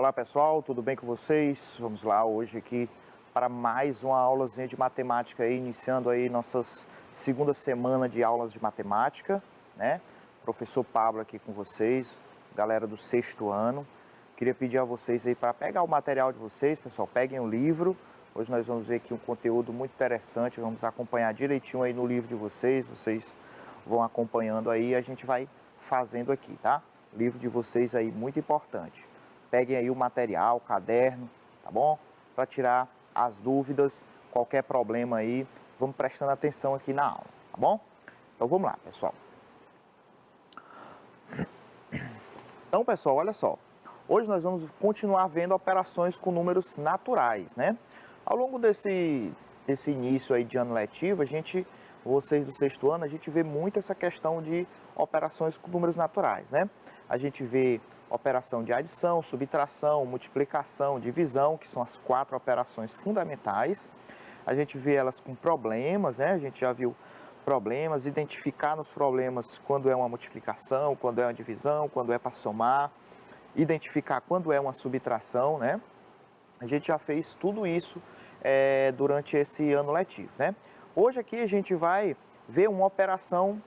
Olá pessoal, tudo bem com vocês? Vamos lá hoje aqui para mais uma aulazinha de matemática aí, iniciando aí nossas segunda semana de aulas de matemática, né? Professor Pablo aqui com vocês, galera do sexto ano. Queria pedir a vocês aí para pegar o material de vocês, pessoal, peguem o livro. Hoje nós vamos ver aqui um conteúdo muito interessante, vamos acompanhar direitinho aí no livro de vocês vão acompanhando aí e a gente vai fazendo aqui, tá? O livro de vocês aí muito importante. Peguem aí o material, o caderno, tá bom? Para tirar as dúvidas, qualquer problema aí, vamos prestando atenção aqui na aula, tá bom? Então vamos lá, pessoal. Então, pessoal, olha só. Hoje nós vamos continuar vendo operações com números naturais, né? Ao longo desse início aí de ano letivo, vocês do sexto ano, a gente vê muito essa questão de operações com números naturais, né? A gente vê operação de adição, subtração, multiplicação, divisão, que são as 4 operações fundamentais. A gente vê elas com problemas, né? A gente já viu problemas, identificar nos problemas quando é uma multiplicação, quando é uma divisão, quando é para somar, identificar quando é uma subtração, né? A gente já fez tudo isso durante esse ano letivo, né? Hoje aqui a gente vai ver uma operação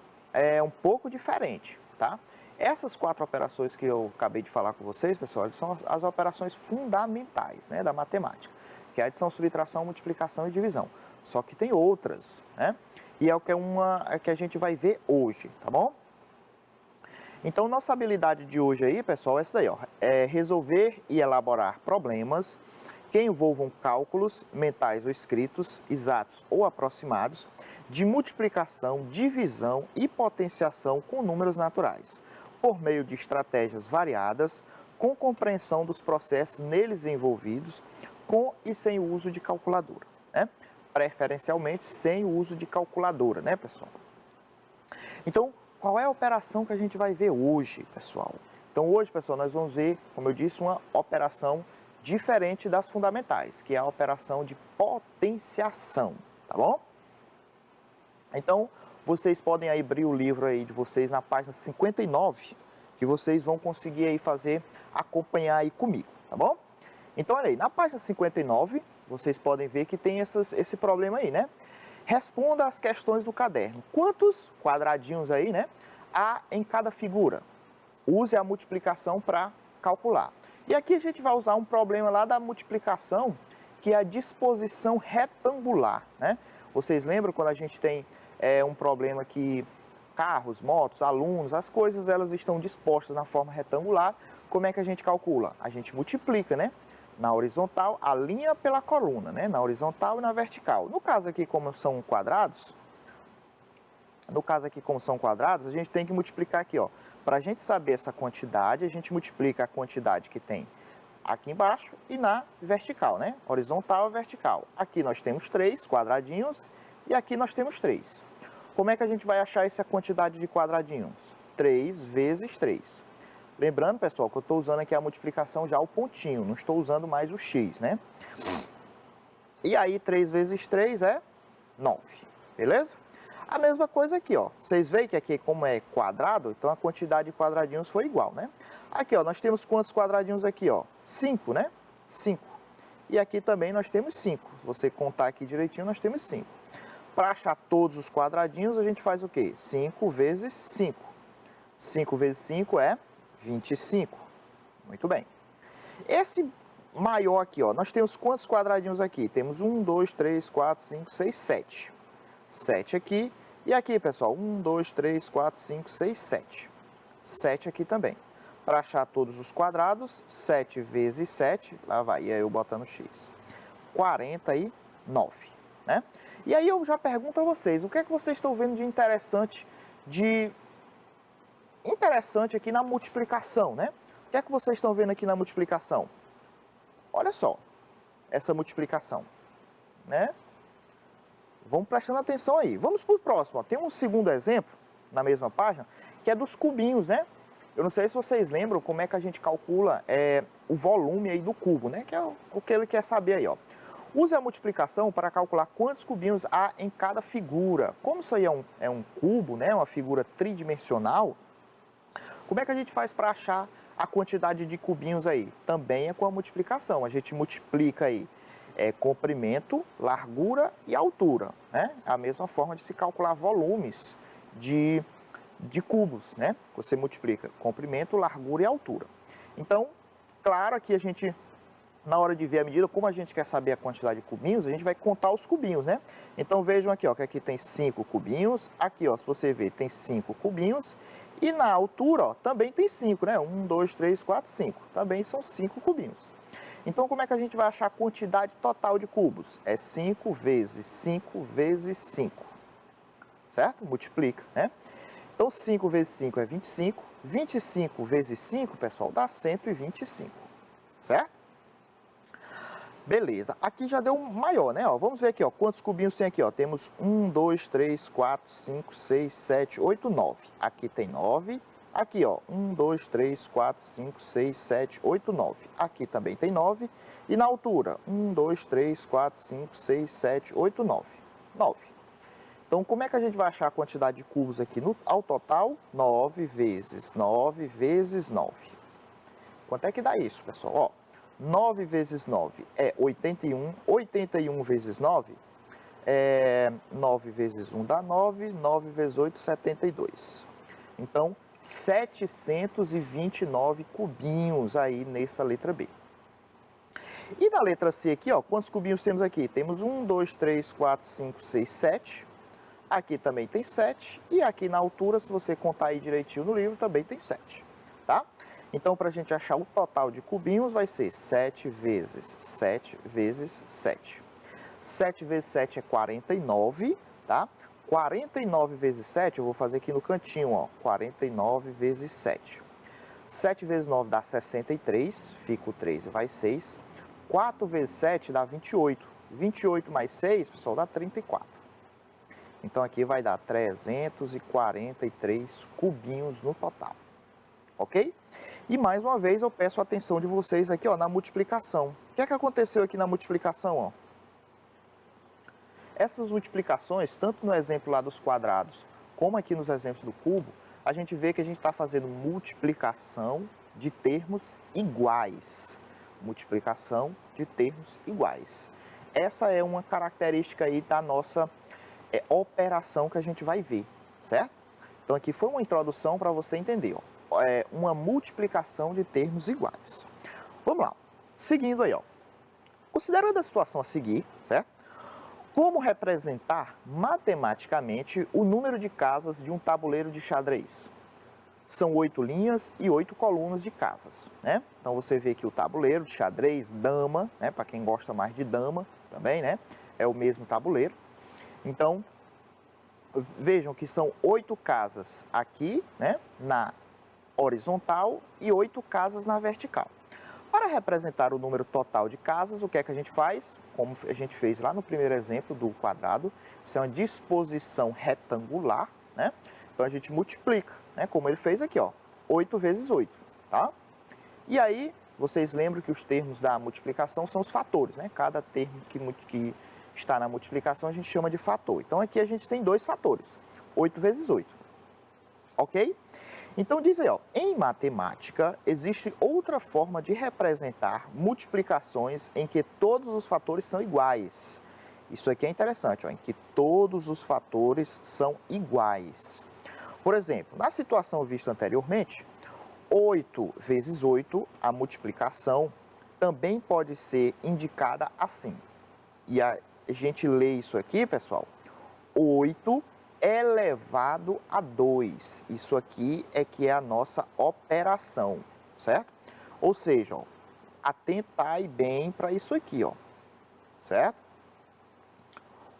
um pouco diferente, tá? Essas 4 operações que eu acabei de falar com vocês, pessoal, são as operações fundamentais, né, da matemática, que é adição, subtração, multiplicação e divisão. Só que tem outras, né? E é o que a gente vai ver hoje, tá bom? Então, nossa habilidade de hoje aí, pessoal, é essa daí, ó, é resolver e elaborar problemas que envolvam cálculos mentais ou escritos, exatos ou aproximados, de multiplicação, divisão e potenciação com números naturais, por meio de estratégias variadas, com compreensão dos processos neles envolvidos, com e sem o uso de calculadora, né? Preferencialmente sem o uso de calculadora, né, pessoal? Então, qual é a operação que a gente vai ver hoje, pessoal? Então, hoje, pessoal, nós vamos ver, como eu disse, uma operação diferente das fundamentais, que é a operação de potenciação, tá bom? Então, vocês podem aí abrir o livro aí de vocês na página 59, que vocês vão conseguir aí acompanhar aí comigo, tá bom? Então, olha aí, na página 59, vocês podem ver que tem esse problema aí, né? Responda às questões do caderno. Quantos quadradinhos aí, né, há em cada figura? Use a multiplicação para calcular. E aqui a gente vai usar um problema lá da multiplicação, que é a disposição retangular, né? Vocês lembram quando a gente tem um problema que carros, motos, alunos, as coisas elas estão dispostas na forma retangular, como é que a gente calcula? A gente multiplica, né? Na horizontal, a linha pela coluna, né? Na horizontal e na vertical. No caso aqui, como são quadrados, a gente tem que multiplicar aqui, ó. Para a gente saber essa quantidade, a gente multiplica a quantidade que tem aqui embaixo e na vertical, né? Horizontal e vertical. Aqui nós temos 3 quadradinhos e aqui nós temos 3. Como é que a gente vai achar essa quantidade de quadradinhos? 3 vezes 3. Lembrando, pessoal, que eu estou usando aqui a multiplicação já o pontinho, não estou usando mais o x, né? E aí, 3 vezes 3 é 9, beleza? A mesma coisa aqui, ó. Vocês veem que aqui, como é quadrado, então a quantidade de quadradinhos foi igual, né? Aqui, ó, nós temos quantos quadradinhos aqui, ó? 5, né? 5. E aqui também nós temos 5. Se você contar aqui direitinho, nós temos 5. Para achar todos os quadradinhos, a gente faz o quê? 5 vezes 5. 5 vezes 5 é 25. Muito bem. Esse maior aqui, ó, nós temos quantos quadradinhos aqui? Temos 1, 2, 3, 4, 5, 6, 7. 7 aqui. E aqui, pessoal, 1, 2, 3, 4, 5, 6, 7. 7 aqui também. Para achar todos os quadrados, 7 vezes 7, lá vai, e aí eu botando x. 49, né? E aí eu já pergunto a vocês, o que é que vocês estão vendo de interessante aqui na multiplicação, né? O que é que vocês estão vendo aqui na multiplicação? Olha só, essa multiplicação, né? Vamos prestando atenção aí. Vamos para o próximo, ó. Tem um segundo exemplo, na mesma página, que é dos cubinhos, né? Eu não sei se vocês lembram como é que a gente calcula o volume aí do cubo, né? Que é o que ele quer saber aí, ó. Use a multiplicação para calcular quantos cubinhos há em cada figura. Como isso aí é um cubo, né? Uma figura tridimensional, Como é que a gente faz para achar a quantidade de cubinhos aí? Também é com a multiplicação. A gente multiplica aí comprimento, largura e altura, né? É a mesma forma de se calcular volumes de cubos, né? Você multiplica comprimento, largura e altura. Então, claro que a gente, na hora de ver a medida, como a gente quer saber a quantidade de cubinhos, a gente vai contar os cubinhos, né? Então vejam aqui, ó, que aqui tem 5 cubinhos, aqui, ó, se você ver, tem 5 cubinhos, e na altura, ó, também tem 5, né? 1, 2, 3, 4, 5. Também são 5 cubinhos. Então, como é que a gente vai achar a quantidade total de cubos? É 5 vezes 5 vezes 5, certo? Multiplica, né? Então, 5 vezes 5 é 25. 25 vezes 5, pessoal, dá 125, certo? Beleza, aqui já deu um maior, né? Ó, vamos ver aqui, ó, quantos cubinhos tem aqui, ó. Temos 1, 2, 3, 4, 5, 6, 7, 8, 9. Aqui tem 9. Aqui, ó, 1, 2, 3, 4, 5, 6, 7, 8, 9. Aqui também tem 9. E na altura, 1, 2, 3, 4, 5, 6, 7, 8, 9. 9. Então, como é que a gente vai achar a quantidade de cubos aqui ao total? 9 vezes 9 vezes 9. Quanto é que dá isso, pessoal? Ó, 9 vezes 9 é 81. 81 vezes 9 é 9 vezes 1 dá 9. 9 vezes 8, 72. Então, 729 cubinhos aí nessa letra B. E na letra C aqui, ó, quantos cubinhos temos aqui? Temos 1, 2, 3, 4, 5, 6, 7. Aqui também tem 7, e aqui na altura, se você contar aí direitinho no livro, também tem 7, tá? Então, para a gente achar o total de cubinhos, vai ser 7 vezes 7 vezes 7. 7 vezes 7 é 49, tá? 49 vezes 7, eu vou fazer aqui no cantinho, ó, 49 vezes 7. 7 vezes 9 dá 63, fica o 3 e vai 6. 4 vezes 7 dá 28. 28 mais 6, pessoal, dá 34. Então, aqui vai dar 343 cubinhos no total, ok? E, mais uma vez, eu peço a atenção de vocês aqui, ó, na multiplicação. O que é que aconteceu aqui na multiplicação, ó? Essas multiplicações, tanto no exemplo lá dos quadrados, como aqui nos exemplos do cubo, a gente vê que a gente está fazendo multiplicação de termos iguais. Multiplicação de termos iguais. Essa é uma característica aí da nossa operação que a gente vai ver, certo? Então aqui foi uma introdução para você entender, ó, uma multiplicação de termos iguais. Vamos lá, seguindo aí, ó. Considerando a situação a seguir, certo? Como representar matematicamente o número de casas de um tabuleiro de xadrez? São 8 linhas e 8 colunas de casas, né? Então você vê que o tabuleiro de xadrez, dama, né? Para quem gosta mais de dama também, né? É o mesmo tabuleiro. Então, vejam que são 8 casas aqui, né, na horizontal e 8 casas na vertical. Para representar o número total de casas, o que é que a gente faz? Como a gente fez lá no primeiro exemplo do quadrado, isso é uma disposição retangular, né? Então, a gente multiplica, né, como ele fez aqui, ó, 8 vezes 8, tá? E aí, vocês lembram que os termos da multiplicação são os fatores, né? Cada termo que está na multiplicação a gente chama de fator. Então, aqui a gente tem 2 fatores, 8 vezes 8, ok? Então, diz aí, ó, em matemática, existe outra forma de representar multiplicações em que todos os fatores são iguais. Isso aqui é interessante, ó, em que todos os fatores são iguais. Por exemplo, na situação vista anteriormente, 8 vezes 8, a multiplicação, também pode ser indicada assim. E a gente lê isso aqui, pessoal, 8 elevado a 2. Isso aqui é que é a nossa operação, certo? Ou seja, ó, atentai bem para isso aqui, ó, certo?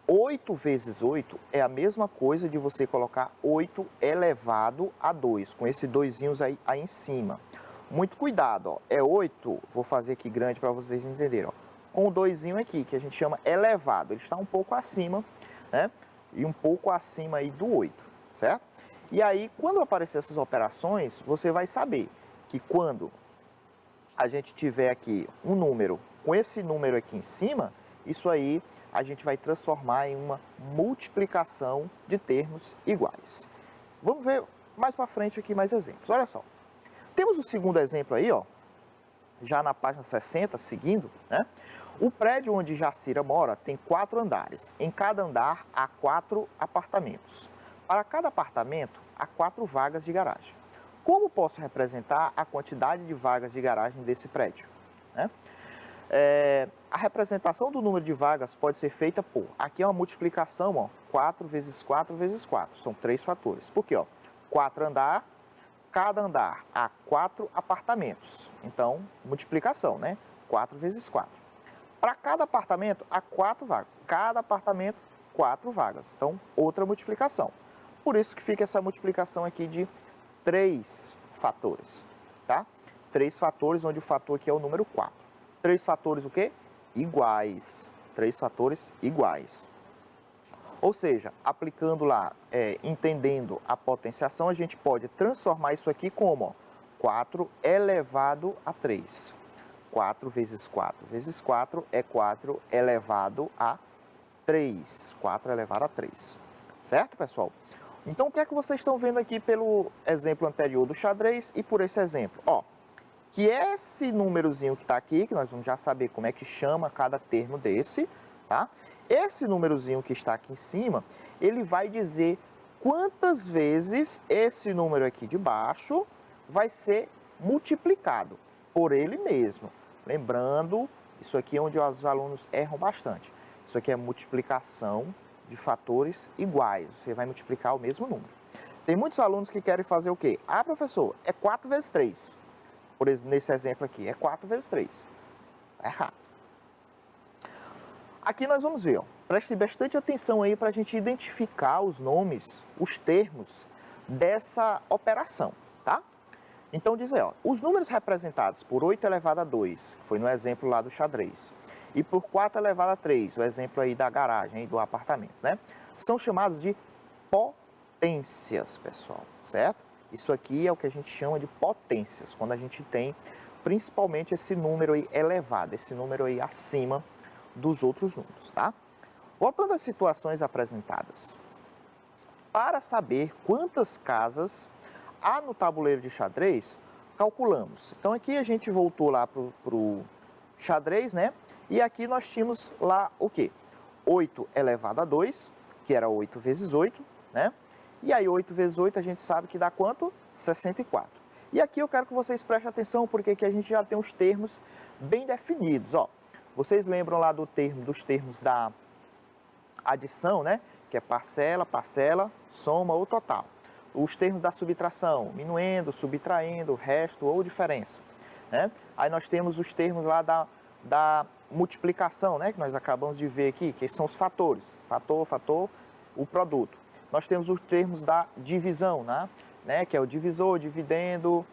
8 vezes 8 é a mesma coisa de você colocar 8 elevado a 2, com esses doisinhos aí em cima. Muito cuidado, ó, é 8, vou fazer aqui grande para vocês entenderem, ó, com o doisinho aqui, que a gente chama elevado, ele está um pouco acima, né, e um pouco acima aí do 8, certo? E aí, quando aparecer essas operações, você vai saber que quando a gente tiver aqui um número com esse número aqui em cima, isso aí a gente vai transformar em uma multiplicação de termos iguais. Vamos ver mais para frente aqui mais exemplos. Olha só. Temos o segundo exemplo aí, ó, já na página 60, seguindo, né? O prédio onde Jacira mora tem 4 andares. Em cada andar há 4 apartamentos. Para cada apartamento, há 4 vagas de garagem. Como posso representar a quantidade de vagas de garagem desse prédio? Né? A representação do número de vagas pode ser feita por, aqui é uma multiplicação, ó, 4 vezes 4 vezes 4, são 3 fatores. Por quê? Ó, 4 andar, cada andar há 4 apartamentos, então multiplicação, né? 4 vezes 4. Para cada apartamento, há 4 vagas, cada apartamento, 4 vagas, então outra multiplicação. Por isso que fica essa multiplicação aqui de 3 fatores, tá? 3 fatores, onde o fator aqui é o número 4. 3 fatores o quê? Iguais. 3 fatores iguais. Ou seja, aplicando lá, entendendo a potenciação, a gente pode transformar isso aqui como, ó, 4 elevado a 3. 4 vezes 4 vezes 4 é 4 elevado a 3. 4 elevado a 3. Certo, pessoal? Então, o que é que vocês estão vendo aqui pelo exemplo anterior do xadrez e por esse exemplo? Ó, que esse númerozinho que está aqui, que nós vamos já saber como é que chama cada termo desse, tá? Esse númerozinho que está aqui em cima, ele vai dizer quantas vezes esse número aqui de baixo vai ser multiplicado por ele mesmo. Lembrando, isso aqui é onde os alunos erram bastante. Isso aqui é multiplicação de fatores iguais. Você vai multiplicar o mesmo número. Tem muitos alunos que querem fazer o quê? Ah, professor, é 4 vezes 3. Por exemplo, nesse exemplo aqui, é 4 vezes 3. Tá errado. Aqui nós vamos ver, ó, preste bastante atenção aí para a gente identificar os nomes, os termos dessa operação, tá? Então diz aí, ó, os números representados por 8 elevado a 2, foi no exemplo lá do xadrez, e por 4 elevado a 3, o exemplo aí da garagem, do apartamento, né? São chamados de potências, pessoal, certo? Isso aqui é o que a gente chama de potências, quando a gente tem principalmente esse número aí elevado, esse número aí acima dos outros números, tá? Voltando às situações apresentadas. Para saber quantas casas há no tabuleiro de xadrez, calculamos. Então aqui a gente voltou lá para o xadrez, né? E aqui nós tínhamos lá o quê? 8 elevado a 2, que era 8 vezes 8, né? E aí 8 vezes 8 a gente sabe que dá quanto? 64. E aqui eu quero que vocês prestem atenção, porque aqui a gente já tem os termos bem definidos, ó. Vocês lembram lá dos termos da adição, né? Que é parcela, parcela, soma ou total. Os termos da subtração, minuendo, subtraindo, resto ou diferença, né? Aí nós temos os termos lá da multiplicação, né? Que nós acabamos de ver aqui, que são os fatores. Fator, o produto. Nós temos os termos da divisão, né? Que é o divisor, dividendo,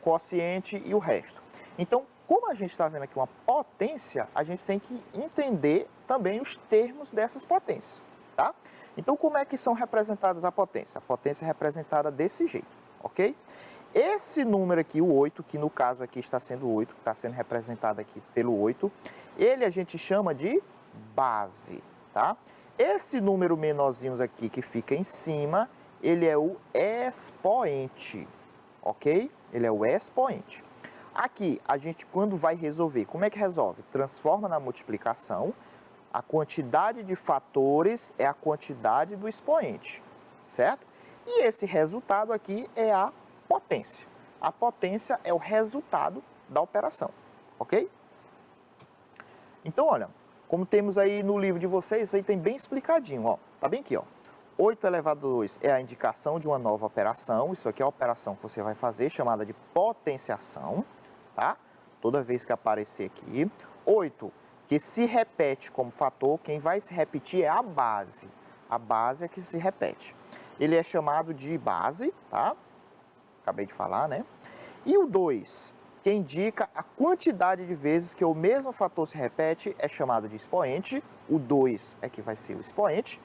quociente e o resto. Então, como a gente está vendo aqui uma potência, a gente tem que entender também os termos dessas potências, tá? Então, como é que são representadas a potência? A potência é representada desse jeito, ok? Esse número aqui, o 8, que no caso aqui está sendo 8, que está sendo representado aqui pelo 8, ele a gente chama de base, tá? Esse número menorzinho aqui que fica em cima, ele é o expoente, ok? Ele é o expoente. Aqui, a gente quando vai resolver, como é que resolve? Transforma na multiplicação, a quantidade de fatores é a quantidade do expoente, certo? E esse resultado aqui é a potência. A potência é o resultado da operação, ok? Então, olha, como temos aí no livro de vocês, aí tem bem explicadinho, ó. Tá bem aqui, ó. 8 elevado a 2 é a indicação de uma nova operação. Isso aqui é a operação que você vai fazer, chamada de potenciação, tá? Toda vez que aparecer aqui. 8, que se repete como fator, quem vai se repetir é a base. A base é que se repete. Ele é chamado de base, tá? Acabei de falar, né? E o 2, que indica a quantidade de vezes que o mesmo fator se repete, é chamado de expoente. O 2 é que vai ser o expoente.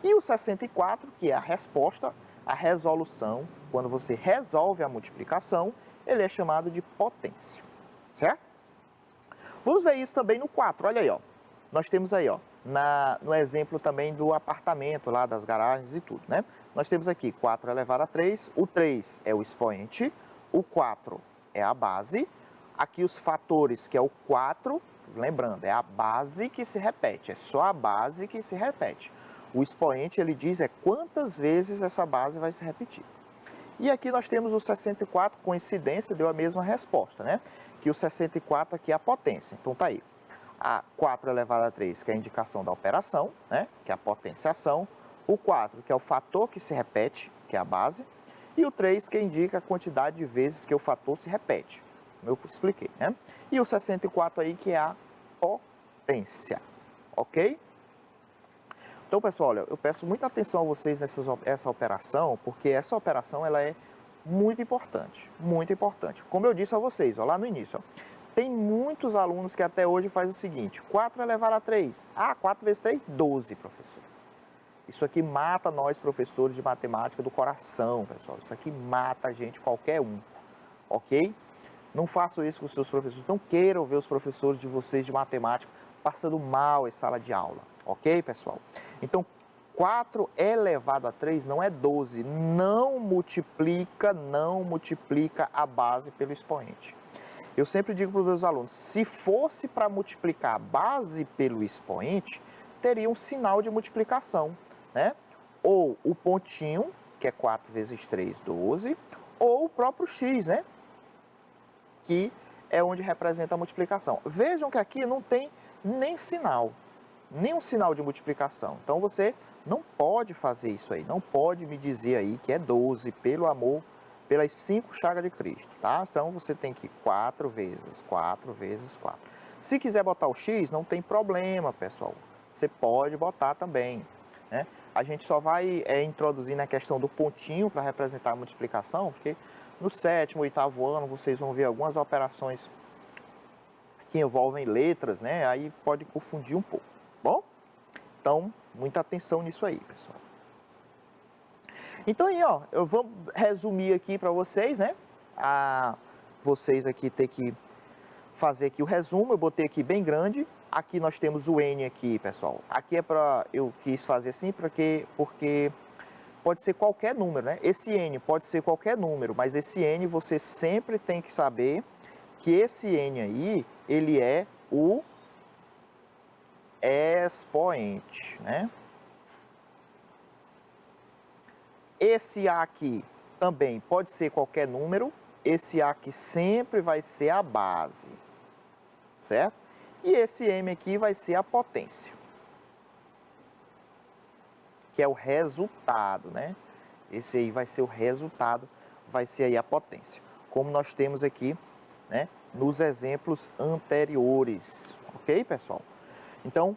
E o 64, que é a resposta, a resolução, quando você resolve a multiplicação, ele é chamado de potência, certo? Vamos ver isso também no 4, olha aí, ó. Nós temos aí, ó, no exemplo também do apartamento lá, das garagens e tudo, né? Nós temos aqui 4 elevado a 3, o 3 é o expoente, o 4 é a base, aqui os fatores, que é o 4, lembrando, é a base que se repete, é só a base que se repete. O expoente, ele diz quantas vezes essa base vai se repetir. E aqui nós temos o 64, coincidência, deu a mesma resposta, né? Que o 64 aqui é a potência, então tá aí. A 4 elevado a 3, que é a indicação da operação, né? Que é a potenciação. O 4, que é o fator que se repete, que é a base. E o 3, que indica a quantidade de vezes que o fator se repete, como eu expliquei, né? E o 64 aí, que é a potência, ok? Então, pessoal, olha, eu peço muita atenção a vocês nessa operação, porque essa operação ela é muito importante, muito importante. Como eu disse a vocês, ó, lá no início, ó, tem muitos alunos que até hoje fazem o seguinte: 4 elevado a 3. Ah, 4 vezes 3, 12, professor. Isso aqui mata nós, professores de matemática, do coração, pessoal. Isso aqui mata a gente, qualquer um, ok? Não façam isso com os seus professores. Não queiram ver os professores de vocês de matemática passando mal em sala de aula, ok, pessoal? Então, 4 elevado a 3 não é 12. Não multiplica a base pelo expoente. Eu sempre digo para os meus alunos, se fosse para multiplicar a base pelo expoente, teria um sinal de multiplicação, né? Ou o pontinho, que é 4 vezes 3, 12, ou o próprio x, né? Que é onde representa a multiplicação. Vejam que aqui não tem nem sinal, nenhum sinal de multiplicação. Então você não pode fazer isso aí, não pode me dizer aí que é 12, pelo amor, pelas 5 chagas de Cristo, tá? Então você tem que 4 vezes 4 vezes 4. Se quiser botar o x, não tem problema, pessoal. Você pode botar também, né? A gente só vai introduzir na questão do pontinho para representar a multiplicação, porque no 7º, 8º ano vocês vão ver algumas operações que envolvem letras, né? Aí pode confundir um pouco, bom? Então, muita atenção nisso aí, pessoal. Então aí, ó, eu vou resumir aqui para vocês, né? Vocês aqui ter que fazer aqui o resumo, eu botei aqui bem grande. Aqui nós temos o N aqui, pessoal. Aqui eu quis fazer assim porque pode ser qualquer número, né? Esse N pode ser qualquer número, mas esse N você sempre tem que saber que esse N aí, ele é o expoente, né? Esse A aqui também pode ser qualquer número, esse A aqui sempre vai ser a base, certo? E esse M aqui vai ser a potência, que é o resultado, né? Esse aí vai ser o resultado, vai ser aí a potência, como nós temos aqui, né, nos exemplos anteriores, ok, pessoal? Então,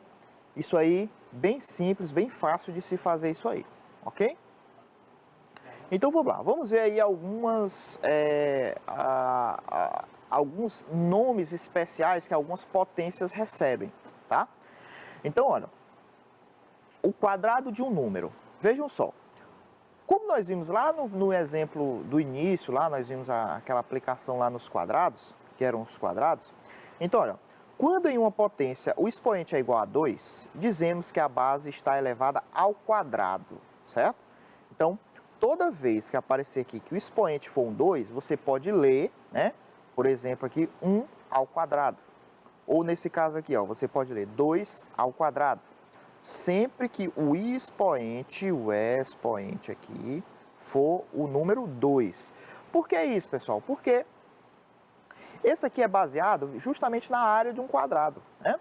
isso aí, bem simples, bem fácil de se fazer isso aí, ok? Então, vamos lá, vamos ver aí alguns nomes especiais que algumas potências recebem, tá? Então, olha, o quadrado de um número, vejam só, como nós vimos lá no exemplo do início, lá nós vimos aquela aplicação lá nos quadrados, que eram os quadrados. Então, olha, quando em uma potência o expoente é igual a 2, dizemos que a base está elevada ao quadrado, certo? Então, toda vez que aparecer aqui que o expoente for um 2, você pode ler, né? Por exemplo, aqui 1 ao quadrado. Ou nesse caso aqui, ó, você pode ler 2 ao quadrado. Sempre que o expoente aqui, for o número 2. Por que isso, pessoal? Porque esse aqui é baseado justamente na área de um quadrado, né?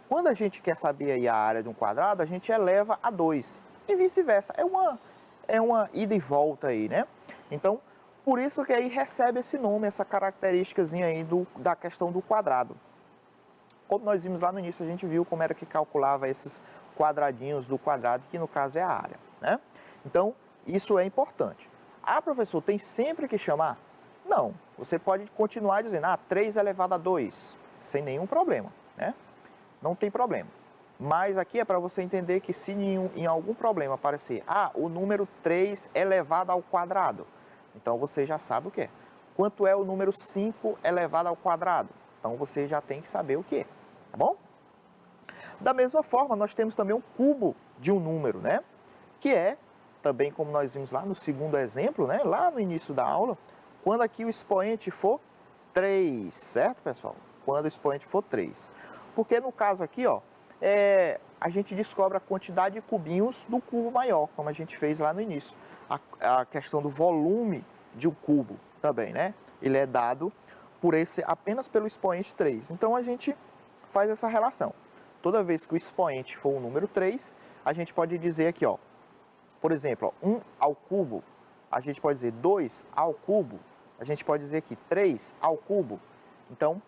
Quando a gente quer saber aí a área de um quadrado, a gente eleva a 2. E vice-versa. É uma ida e volta aí, né? Então, por isso que aí recebe esse nome, essa característicazinha aí da questão do quadrado. Como nós vimos lá no início, a gente viu como era que calculava esses quadradinhos do quadrado, que no caso é a área, né? Então, isso é importante. Ah, professor, tem sempre que chamar? Não, você pode continuar dizendo, 3 elevado a 2, sem nenhum problema, né? Não tem problema. Mas aqui é para você entender que se em algum problema aparecer, o número 3 elevado ao quadrado, então você já sabe o que é. Quanto é o número 5 elevado ao quadrado? Então você já tem que saber o que é, tá bom? Da mesma forma, nós temos também um cubo de um número, né? Que é, também como nós vimos lá no segundo exemplo, né? Lá no início da aula, quando aqui o expoente for 3, certo, pessoal? Quando o expoente for 3. Porque no caso aqui, ó, a gente descobre a quantidade de cubinhos do cubo maior, como a gente fez lá no início. A questão do volume de um cubo também, né? Ele é dado apenas pelo expoente 3. Então, a gente faz essa relação. Toda vez que o expoente for o número 3, a gente pode dizer aqui, ó, por exemplo, ó, 1 ao cubo, a gente pode dizer 2 ao cubo, a gente pode dizer aqui 3 ao cubo. Então,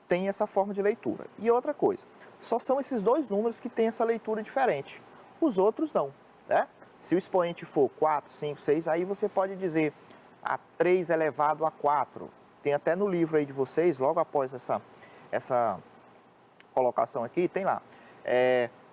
tem essa forma de leitura. E outra coisa, só são esses dois números que têm essa leitura diferente. Os outros não, né? Se o expoente for 4, 5, 6, aí você pode dizer 3 elevado a 4. Tem até no livro aí de vocês, logo após essa colocação aqui, tem lá.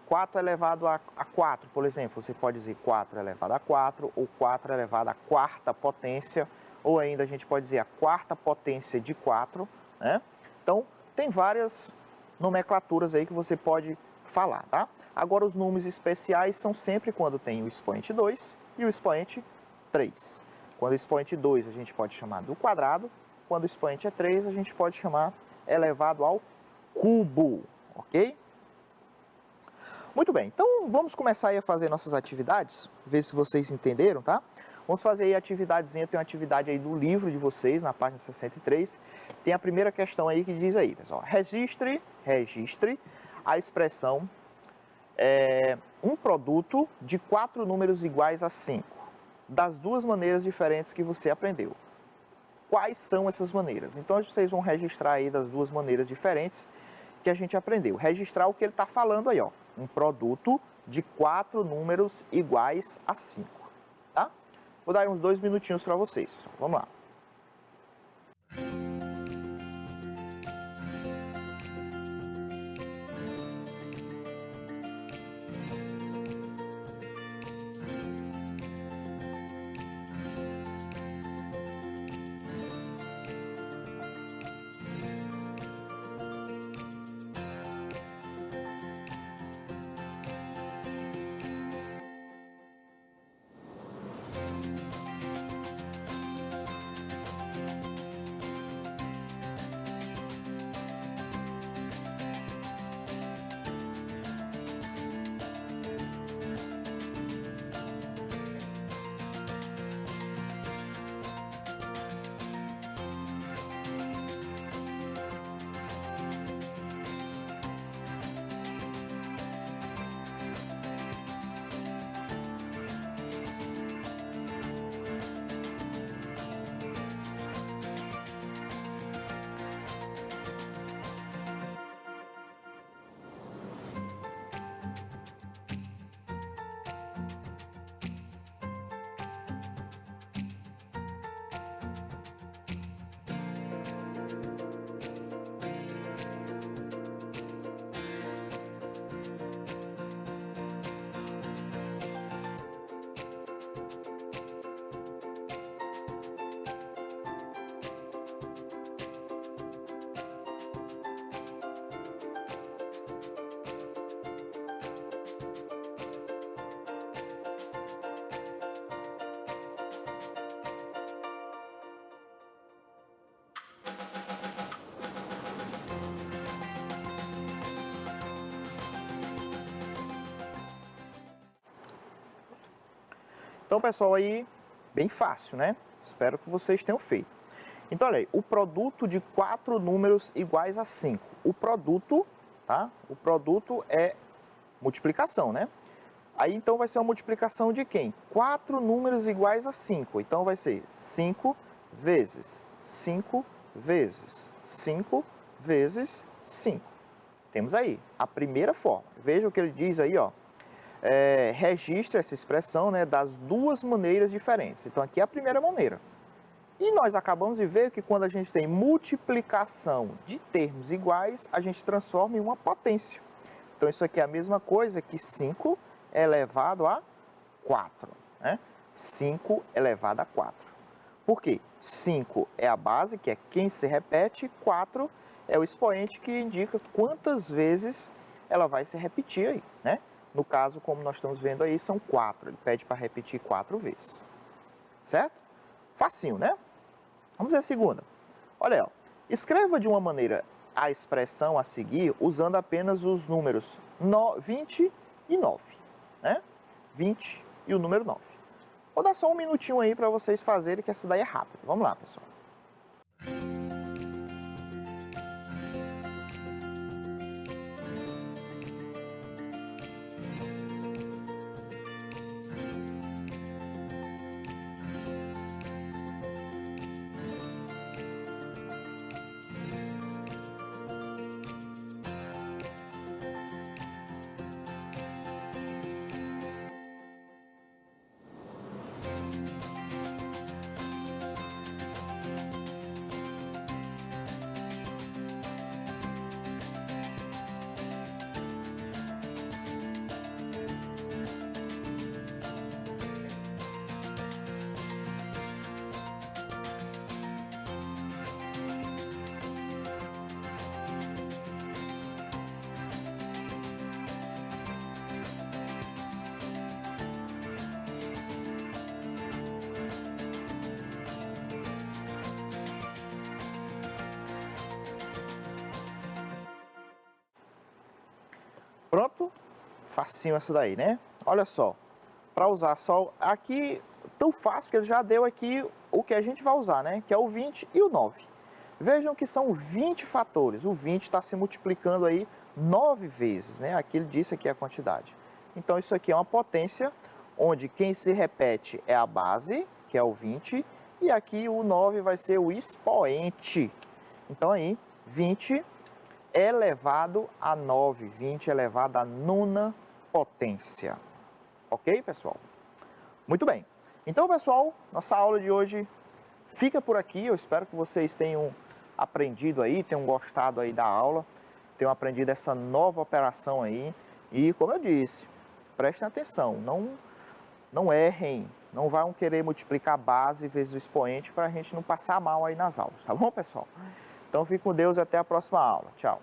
4 elevado a 4, por exemplo, você pode dizer 4 elevado a 4, ou 4 elevado à quarta potência, ou ainda a gente pode dizer a quarta potência de 4, né? Então, tem várias nomenclaturas aí que você pode falar, tá? Agora, os números especiais são sempre quando tem o expoente 2 e o expoente 3. Quando o expoente 2 a gente pode chamar do quadrado, quando o expoente é 3 a gente pode chamar elevado ao cubo, ok? Muito bem, então vamos começar aí a fazer nossas atividades, ver se vocês entenderam, tá? Vamos fazer aí a atividadezinha, tem uma atividade aí do livro de vocês, na página 63. Tem a primeira questão aí que diz aí, pessoal, registre a expressão um produto de 4 números iguais a 5, das duas maneiras diferentes que você aprendeu. Quais são essas maneiras? Então, vocês vão registrar aí das duas maneiras diferentes que a gente aprendeu. Registrar o que ele está falando aí, ó. Um produto de 4 números iguais a 5, tá? Vou dar aí uns 2 minutinhos para vocês. Vamos lá. Então, pessoal, aí, bem fácil, né? Espero que vocês tenham feito. Então, olha aí, o produto de 4 números iguais a 5. O produto, tá? O produto é multiplicação, né? Aí, então, vai ser uma multiplicação de quem? 4 números iguais a 5. Então, vai ser 5 vezes 5 vezes 5 vezes 5. Temos aí a primeira forma. Veja o que ele diz aí, ó. Registre essa expressão, né, das duas maneiras diferentes. Então, aqui é a primeira maneira. E nós acabamos de ver que quando a gente tem multiplicação de termos iguais, a gente transforma em uma potência. Então, isso aqui é a mesma coisa que 5 elevado a 4. Né? 5 elevado a 4. Por quê? 5 é a base, que é quem se repete, 4 é o expoente que indica quantas vezes ela vai se repetir aí, né? No caso, como nós estamos vendo aí, são 4. Ele pede para repetir 4 vezes. Certo? Facinho, né? Vamos ver a segunda. Olha aí, ó. Escreva de uma maneira a expressão a seguir usando apenas os números 20 e 9, né? 20 e o número 9. Vou dar só um minutinho aí para vocês fazerem, que essa daí é rápida. Vamos lá, pessoal. Pronto? Facinho essa daí, né? Olha só, para usar só aqui, tão fácil, porque ele já deu aqui o que a gente vai usar, né? Que é o 20 e o 9. Vejam que são 20 fatores, o 20 está se multiplicando aí 9 vezes, né? Aqui ele disse aqui a quantidade. Então isso aqui é uma potência, onde quem se repete é a base, que é o 20, e aqui o 9 vai ser o expoente. Então aí, 20 elevado a 9, 20 elevado à nona potência. Ok, pessoal? Muito bem. Então, pessoal, nossa aula de hoje fica por aqui. Eu espero que vocês tenham aprendido aí, tenham gostado aí da aula, tenham aprendido essa nova operação aí. E, como eu disse, prestem atenção, não errem, não vão querer multiplicar a base vezes o expoente para a gente não passar mal aí nas aulas, tá bom, pessoal? Então, fique com Deus e até a próxima aula. Tchau.